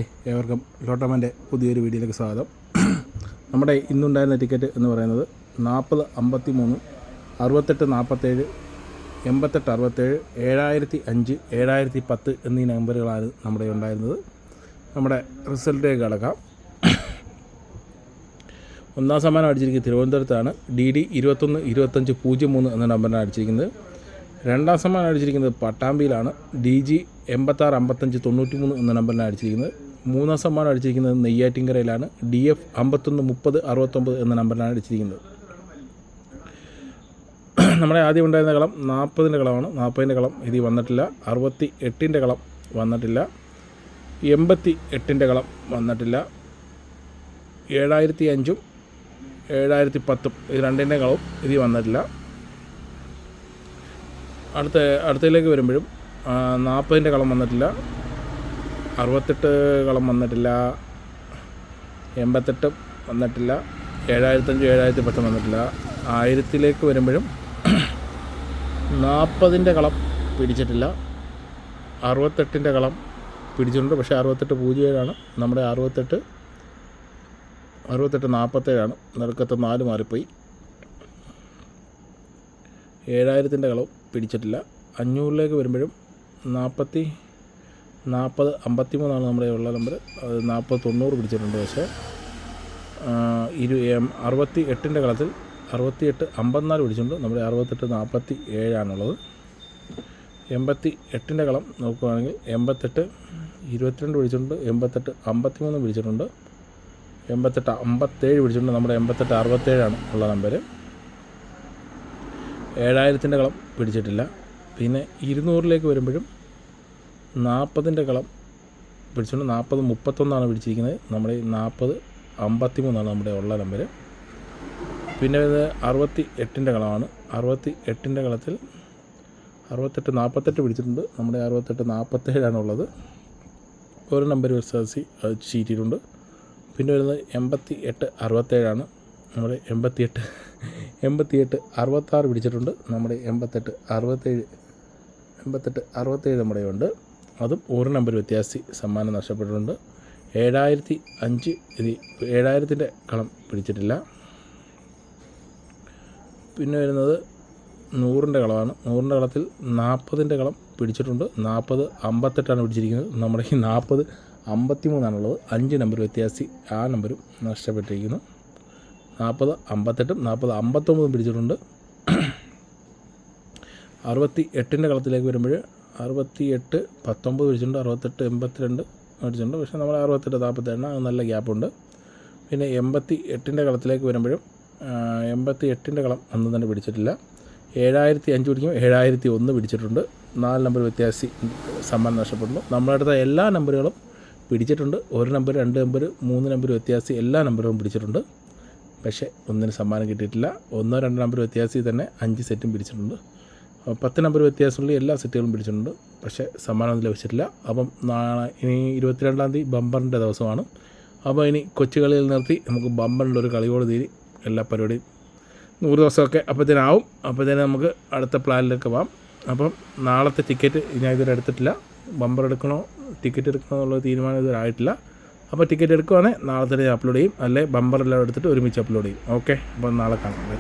ഏവർക്കും ലോട്ടോമാൻ്റെ പുതിയൊരു വീഡിയോയിലേക്ക് സ്വാഗതം. നമ്മുടെ ഇന്നുണ്ടായിരുന്ന ടിക്കറ്റ് എന്ന് പറയുന്നത് 40 53 68 47 88 67 7005 7010 എന്നീ നമ്പറുകളാണ് നമ്മുടെ ഉണ്ടായിരുന്നത്. നമ്മുടെ റിസൾട്ടിലേക്ക് കടക്കാം. ഒന്നാം സമ്മാനം അടിച്ചിരിക്കുന്നത് തിരുവനന്തപുരത്താണ്. DD 21 25 03 എന്ന നമ്പറിനാണ് അടിച്ചിരിക്കുന്നത്. രണ്ടാം സമ്മാനം അടിച്ചിരിക്കുന്നത് പട്ടാമ്പിയിലാണ്. DG 86 55 93 എന്ന നമ്പറിനാണ് അടിച്ചിരിക്കുന്നത്. മൂന്നാം സമ്മാനം അടിച്ചിരിക്കുന്നത് നെയ്യാറ്റിൻകരയിലാണ്. DF 51 30 69 എന്ന നമ്പറിനാണ് അടിച്ചിരിക്കുന്നത്. നമ്മുടെ ആദ്യം ഉണ്ടായിരുന്ന കളം 40ൻ്റെ കളമാണ്. 40ൻ്റെ കളം ഇതിൽ വന്നിട്ടില്ല. 68ൻ്റെ കളം വന്നിട്ടില്ല. 88ൻ്റെ കളം വന്നിട്ടില്ല. 7005 7010 ഇത് രണ്ടിൻ്റെ കളവും ഇതിൽ വന്നിട്ടില്ല. അടുത്തതിലേക്ക് വരുമ്പോഴും 40ൻ്റെ കളം വന്നിട്ടില്ല. 68 കളം വന്നിട്ടില്ല. 88 വന്നിട്ടില്ല. 7005 7010 വന്നിട്ടില്ല. 1000ലേക്ക് വരുമ്പോഴും 40ൻ്റെ കളം പിടിച്ചിട്ടില്ല. 68ൻ്റെ കളം പിടിച്ചിട്ടുണ്ട്. പക്ഷേ 68 07 നമ്മുടെ 68 47 നറുക്കത്ത് 4 മാറിപ്പോയി. 7000ൻ്റെ കളവും പിടിച്ചിട്ടില്ല. 500ലേക്ക് വരുമ്പോഴും 40 53 നമ്മുടെ ഉള്ള നമ്പർ. അത് 40 90 പിടിച്ചിട്ടുണ്ട്. പക്ഷേ 68ൻ്റെ കളത്തിൽ 68 54 പിടിച്ചിട്ടുണ്ട്. നമ്മുടെ 68 47 88ൻ്റെ കളം നോക്കുകയാണെങ്കിൽ 88 22 പിടിച്ചിട്ടുണ്ട്. 88 53 പിടിച്ചിട്ടുണ്ട്. 88 57 പിടിച്ചിട്ടുണ്ട്. നമ്മുടെ 88 67 ഉള്ള നമ്പർ. 7000ൻ്റെ കളം പിടിച്ചിട്ടില്ല. പിന്നെ 200ലേക്ക് വരുമ്പോഴും 40ൻ്റെ കളം പിടിച്ചിട്ടുണ്ട്. 40 31 പിടിച്ചിരിക്കുന്നത്. നമ്മുടെ 40 53 നമ്മുടെ ഉള്ള നമ്പർ. പിന്നെ ഇത് 68ൻ്റെ കളമാണ്. 68ൻ്റെ കളത്തിൽ 68 48 പിടിച്ചിട്ടുണ്ട്. നമ്മുടെ 68 47 ഉള്ളത്. ഒരു നമ്പർ വിശ്വാസി അത് ചീറ്റിയിട്ടുണ്ട്. പിന്നെ വരുന്നത് 88 67 നമ്മുടെ 88 66 പിടിച്ചിട്ടുണ്ട്. നമ്മുടെ 88 67 നമ്മുടെ ഉണ്ട്. അതും ഒരു നമ്പർ വ്യത്യാസി സമ്മാനം നഷ്ടപ്പെട്ടിട്ടുണ്ട്. 7005 ഇത് 7000ൻ്റെ കളം പിടിച്ചിട്ടില്ല. പിന്നെ വരുന്നത് 100ൻ്റെ കളമാണ്. 100ൻ്റെ കളത്തിൽ 40ൻ്റെ കളം പിടിച്ചിട്ടുണ്ട്. 40 58 പിടിച്ചിരിക്കുന്നത്. നമ്മുടെ ഈ 40 53 5 നമ്പർ വ്യത്യാസി ആ നമ്പരും നഷ്ടപ്പെട്ടിരിക്കുന്നു. 40 58 40 59 പിടിച്ചിട്ടുണ്ട്. 68ൻ്റെ കളത്തിലേക്ക് വരുമ്പോൾ 68 19 പിടിച്ചിട്ടുണ്ട്. 68 82 പിടിച്ചിട്ടുണ്ട്. പക്ഷേ നമ്മൾ 68 47 നല്ല ഗ്യാപ്പുണ്ട്. പിന്നെ 88ൻ്റെ കളത്തിലേക്ക് വരുമ്പോഴും 88ൻ്റെ കളം ഒന്നും തന്നെ പിടിച്ചിട്ടില്ല. 7005 പിടിക്കും. 7001 പിടിച്ചിട്ടുണ്ട്. 4 നമ്പർ വ്യത്യാസി സമ്മാനം നഷ്ടപ്പെടുന്നു. നമ്മളടുത്ത എല്ലാ നമ്പറുകളും പിടിച്ചിട്ടുണ്ട്. 1 നമ്പർ 2 നമ്പർ 3 നമ്പർ വ്യത്യാസി എല്ലാ നമ്പറുകളും പിടിച്ചിട്ടുണ്ട്. പക്ഷേ ഒന്നിന് സമ്മാനം കിട്ടിയിട്ടില്ല. 1 2 നമ്പർ വ്യത്യാസി തന്നെ 5 സെറ്റും പിടിച്ചിട്ടുണ്ട്. 10 നമ്പർ വ്യത്യാസമുള്ള എല്ലാ സെറ്റുകളും പിടിച്ചിട്ടുണ്ട്. പക്ഷേ സമ്മാനം ലഭിച്ചിട്ടില്ല. അപ്പം ഇനി 22-ാം തീയതി ബമ്പറിൻ്റെ ദിവസമാണ്. അപ്പോൾ ഇനി കൊച്ചുകളിയിൽ നിർത്തി നമുക്ക് ബമ്പറിൻ്റെ ഒരു കളിയോട് തീരി എല്ലാ പരിപാടിയും 100 ദിവസമൊക്കെ അപ്പോഴത്തേനാവും. അപ്പോഴത്തേനും നമുക്ക് അടുത്ത പ്ലാനിലേക്ക് പോകാം. അപ്പം നാളത്തെ ടിക്കറ്റ് ഞാൻ ഇതുവരെ എടുത്തിട്ടില്ല. ബമ്പർ എടുക്കണോ ടിക്കറ്റ് എടുക്കണോ എന്നുള്ള തീരുമാനം ഇതുവരെ ആയിട്ടില്ല. അപ്പോൾ ടിക്കറ്റ് എടുക്കുവാണെങ്കിൽ നാളെ തന്നെ അപ്ലോഡ് ചെയ്യും. അല്ലെ ബമ്പറെല്ലാം എടുത്തിട്ട് ഒരുമിച്ച് അപ്ലോഡ് ചെയ്യും. ഓക്കെ, അപ്പോൾ നാളെ കാണാം.